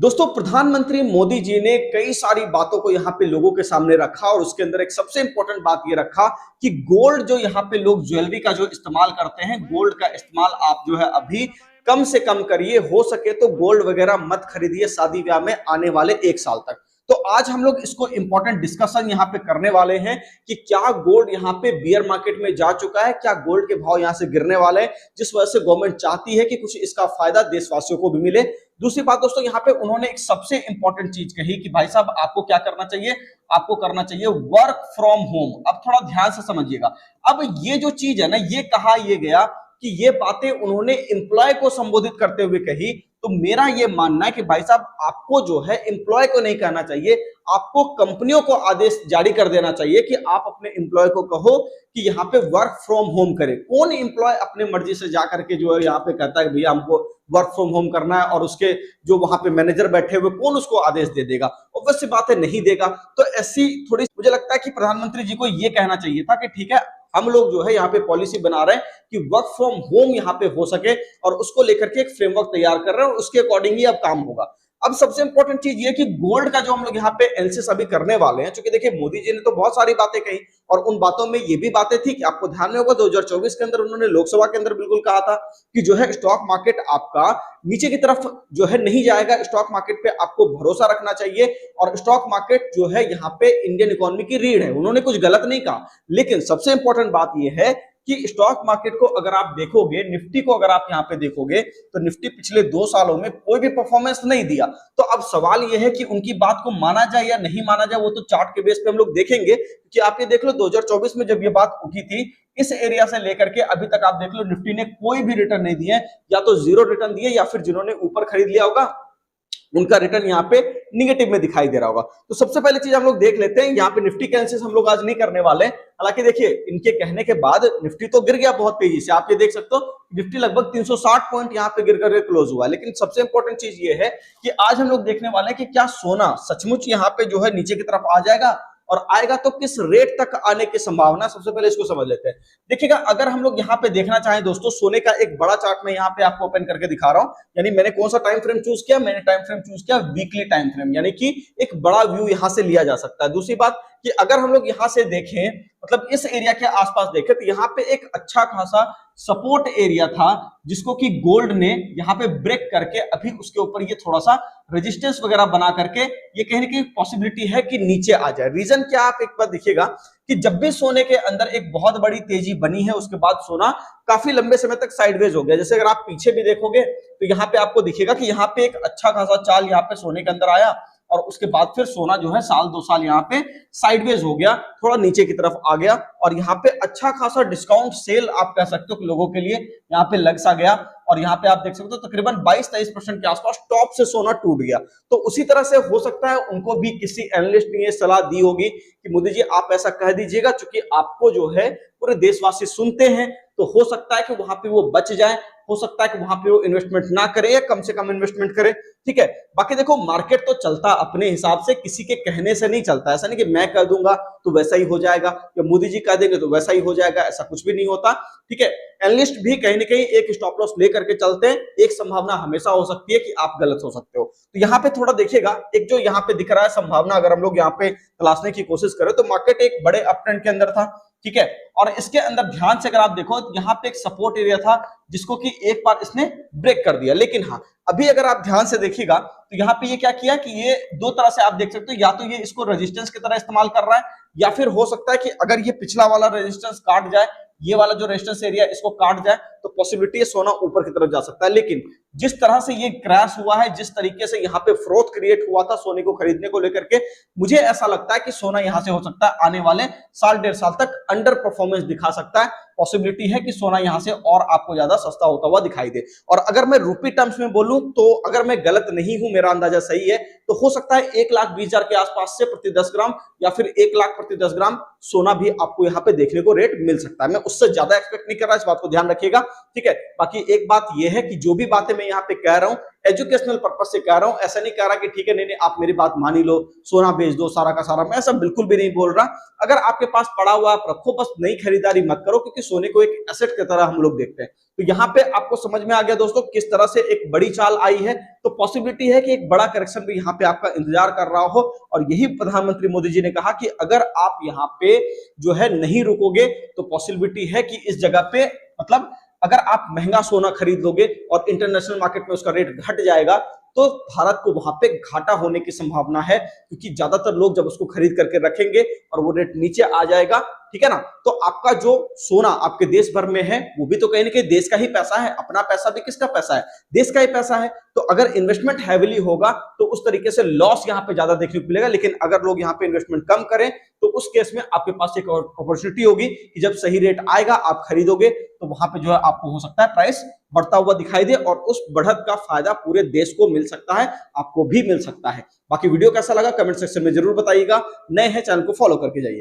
दोस्तों, प्रधानमंत्री मोदी जी ने कई सारी बातों को यहाँ पे लोगों के सामने रखा और उसके अंदर एक सबसे इंपॉर्टेंट बात ये रखा कि गोल्ड जो यहाँ पे लोग ज्वेलरी का जो इस्तेमाल करते हैं, गोल्ड का इस्तेमाल आप जो है अभी कम से कम करिए, हो सके तो गोल्ड वगैरह मत खरीदिए शादी ब्याह में आने वाले 1 साल तक। तो आज हम लोग इसको इंपॉर्टेंट डिस्कशन यहाँ पे करने वाले हैं कि क्या गोल्ड यहाँ पे बियर मार्केट में जा चुका है, क्या गोल्ड के भाव यहाँ से गिरने वाले हैं, जिस वजह से गवर्नमेंट चाहती है कि कुछ इसका फायदा देशवासियों को भी मिले। दूसरी बात दोस्तों, यहाँ पे उन्होंने एक सबसे इंपॉर्टेंट चीज कही कि भाई साहब आपको क्या करना चाहिए, आपको करना चाहिए वर्क फ्रॉम होम। अब थोड़ा ध्यान से समझिएगा। अब ये जो चीज है ना, ये कहा ये गया कि ये बातें उन्होंने एम्प्लॉय को संबोधित करते हुए कही। तो मेरा ये मानना है कि भाई साहब आपको जो है एम्प्लॉय को नहीं कहना चाहिए, आपको कंपनियों को आदेश जारी कर देना चाहिए कि आप अपने एम्प्लॉय को कहो कि यहाँ पे वर्क फ्रॉम होम करे। कौन एम्प्लॉय अपने मर्जी से जाकर के जो है यहाँ पे कहता है भैया हमको वर्क फ्रॉम होम करना है, और उसके जो वहां पे मैनेजर बैठे हुए कौन उसको आदेश दे देगा? ऑब्वियस सी बात है, नहीं देगा। तो ऐसी थोड़ी मुझे लगता है कि प्रधानमंत्री जी को ये कहना चाहिए था कि ठीक है, हम लोग जो है यहाँ पे पॉलिसी बना रहे हैं कि वर्क फ्रॉम होम यहाँ पे हो सके, और उसको लेकर के एक फ्रेमवर्क तैयार कर रहे हैं और उसके अकॉर्डिंग ही अब काम होगा। अब सबसे इंपॉर्टेंट चीज ये कि गोल्ड का जो हम लोग यहाँ पे एनालिसिस अभी करने वाले हैं, क्योंकि देखिए मोदी जी ने तो बहुत सारी बातें कही और उन बातों में ये भी बातें थी कि आपको ध्यान में होगा 2024 के अंदर उन्होंने लोकसभा के अंदर बिल्कुल कहा था कि जो है स्टॉक मार्केट आपका नीचे की तरफ जो है नहीं जाएगा, स्टॉक मार्केट पे आपको भरोसा रखना चाहिए, और स्टॉक मार्केट जो है यहाँ पे इंडियन इकोनॉमी की रीढ़ है। उन्होंने कुछ गलत नहीं कहा, लेकिन सबसे इंपॉर्टेंट बात यह है कि स्टॉक मार्केट को अगर आप देखोगे, निफ्टी को अगर आप यहाँ पे देखोगे, तो निफ्टी पिछले 2 सालों में कोई भी परफॉर्मेंस नहीं दिया। तो अब सवाल यह है कि उनकी बात को माना जाए या नहीं माना जाए, वो तो चार्ट के बेस पे हम लोग देखेंगे। कि आप ये देख लो 2024 में जब ये बात उठी थी, इस एरिया से लेकर के अभी तक आप देख लो निफ्टी ने कोई भी रिटर्न नहीं दिए, या तो जीरो रिटर्न दिए या फिर जिन्होंने ऊपर खरीद लिया होगा उनका रिटर्न यहाँ पे निगेटिव में दिखाई दे रहा होगा। तो सबसे पहले चीज हम लोग देख लेते हैं, यहाँ पे निफ्टी के एनालिसिस हम लोग आज नहीं करने वाले। हालांकि देखिए इनके कहने के बाद निफ्टी तो गिर गया बहुत तेजी से, आप ये देख सकते हो निफ्टी लगभग 360 पॉइंट यहाँ पे गिर करके क्लोज हुआ। लेकिन सबसे इंपॉर्टेंट चीज ये है कि आज हम लोग देखने वाले हैं कि क्या सोना सचमुच यहाँ पे जो है नीचे की तरफ आ जाएगा, और आएगा तो किस रेट तक आने की संभावना। सबसे पहले इसको समझ लेते हैं। देखिएगा, अगर हम लोग यहाँ पे देखना चाहें दोस्तों, सोने का एक बड़ा चार्ट मैं यहाँ पे आपको ओपन करके दिखा रहा हूं। यानी मैंने कौन सा टाइम फ्रेम चूज किया? मैंने टाइम फ्रेम चूज किया वीकली टाइम फ्रेम, यानी कि एक बड़ा व्यू यहां से लिया जा सकता है। दूसरी बात कि अगर हम लोग यहां से देखें, मतलब इस एरिया के आसपास देखें, तो यहाँ पे एक अच्छा खासा सपोर्ट एरिया था जिसको कि गोल्ड ने यहाँ पे ब्रेक करके अभी उसके ऊपर ये थोड़ा सा रेजिस्टेंस वगैरह बना करके ये कहने की पॉसिबिलिटी है कि नीचे आ जाए। रीजन क्या, आप एक बार देखिएगा कि जब भी सोने के अंदर एक बहुत बड़ी तेजी बनी है, उसके बाद सोना काफी लंबे समय तक साइडवेज हो गया। जैसे अगर आप पीछे भी देखोगे तो यहाँ पे आपको दिखेगा कि यहाँ पे एक अच्छा खासा चाल यहाँ पे सोने के अंदर आया, और उसके बाद फिर सोना जो है साल 2 साल यहाँ पे साइडवेज हो गया, थोड़ा नीचे की तरफ आ गया, और यहाँ पे अच्छा खासा डिस्काउंट सेल आप कह सकते हो लोगों के लिए यहाँ पे लग सा गया। और यहाँ पे आप देख सकते हो तकरीबन 22-23% के आसपास टॉप से सोना टूट गया। तो उसी तरह से हो सकता है उनको भी किसी एनालिस्ट ने ये सलाह दी होगी कि मोदी जी आप ऐसा कह दीजिएगा, क्योंकि आपको जो है पूरे देशवासी सुनते हैं, तो हो सकता है कि वहां पे वो बच जाए, हो सकता है कि वहां पे वो इन्वेस्टमेंट ना करे या कम से कम इन्वेस्टमेंट करे। ठीक है, बाकी देखो मार्केट तो चलता अपने हिसाब से, किसी के कहने से नहीं चलता। ऐसा नहीं कि मैं कह दूंगा तो वैसा ही हो जाएगा, या मोदी जी कह देंगे तो वैसा ही हो जाएगा, ऐसा कुछ भी नहीं होता। ठीक है, एनालिस्ट भी कहीं ना कहीं एक स्टॉप लॉस लेकर के चलते हैं। एक संभावना हमेशा हो सकती है कि आप गलत हो सकते हो। तो यहाँ पे थोड़ा देखिएगा, एक जो यहाँ पे दिख रहा है संभावना, अगर हम लोग यहाँ पे तलाशने की कोशिश करें तो मार्केट एक बड़े अप ट्रेंड के अंदर था। ठीक है, और इसके अंदर ध्यान से अगर आप देखो तो यहाँ पे एक सपोर्ट एरिया था जिसको कि एक बार इसने ब्रेक कर दिया। लेकिन हाँ, अभी अगर आप ध्यान से देखिएगा तो यहाँ पे ये क्या किया कि ये दो तरह से आप देख सकते हो, या तो ये इसको रेजिस्टेंस की तरह इस्तेमाल कर रहा है, या फिर हो सकता है कि अगर ये पिछला वाला रेजिस्टेंस काट जाए, ये वाला जो रेजिस्टेंस एरिया इसको काट जाए, तो पॉसिबिलिटी है सोना ऊपर की तरफ जा सकता है। लेकिन जिस तरह से ये क्रैश हुआ है, जिस तरीके से यहाँ पे फ्रोथ क्रिएट हुआ था सोने को खरीदने को लेकर के, मुझे ऐसा लगता है कि सोना यहां से हो सकता है आने वाले साल 1.5 साल तक अंडर परफॉर्मेंस दिखा सकता है। पॉसिबिलिटी है कि सोना यहां से और आपको ज्यादा सस्ता होता हुआ दिखाई दे। और अगर मैं रूपी टर्म्स में बोलूं तो अगर मैं गलत नहीं हूं, मेरा अंदाजा सही है, तो हो सकता है 1,20,000 के आसपास से प्रति 10 ग्राम या फिर 1 लाख प्रति 10 ग्राम सोना भी आपको यहाँ पे देखने को रेट मिल सकता है। मैं उससे ज्यादा एक्सपेक्ट नहीं कर रहा, इस बात को ध्यान रखिएगा। ठीक है, बाकी एक बात यह है कि जो भी बातें मैं यहाँ पे कह रहा हूं, एजुकेशनल पर्पज से कह रहा हूं, ऐसा नहीं कह रहा कि ठीक है नहीं आप मेरी बात मान ही लो, सोना बेच दो सारा का सारा, मैं ऐसा बिल्कुल भी नहीं बोल रहा। अगर आपके पास पड़ा हुआ आप रखो, बस नई खरीदारी मत करो, क्योंकि सोने को एक एसेट की तरह हम लोग देखते हैं। तो यहाँ पे आपको समझ में आ गया दोस्तों किस तरह से एक बड़ी चाल आई है। तो पॉसिबिलिटी है कि एक बड़ा करेक्शन भी यहाँ पे आपका इंतजार कर रहा हो, और यही प्रधानमंत्री मोदी जी ने कहा कि अगर आप यहाँ पे जो है नहीं रुकोगे तो पॉसिबिलिटी है कि इस जगह पे, मतलब अगर आप महंगा सोना खरीद लोगे और इंटरनेशनल मार्केट में उसका रेट घट जाएगा, तो भारत को वहां पे घाटा होने की संभावना है, क्योंकि ज्यादातर लोग जब उसको खरीद करके रखेंगे और वो रेट नीचे आ जाएगा, ठीक है ना, तो आपका जो सोना आपके देश भर में है वो भी तो कहीं ना कहीं देश का ही पैसा है, अपना पैसा भी किसका पैसा है, देश का ही पैसा है। तो अगर इन्वेस्टमेंट हैविली होगा तो उस तरीके से लॉस यहाँ पे ज्यादा देखने को मिलेगा, लेकिन अगर लोग यहाँ पे इन्वेस्टमेंट कम करें तो उस केस में आपके पास एक अपॉर्चुनिटी होगी कि जब सही रेट आएगा आप खरीदोगे, तो वहां पे जो है आपको हो सकता है प्राइस बढ़ता हुआ दिखाई दे, और उस बढ़त का फायदा पूरे देश को मिल सकता है, आपको भी मिल सकता है। बाकी वीडियो कैसा लगा कमेंट सेक्शन में जरूर बताइएगा। नए हैं चैनल को फॉलो करके जाइए।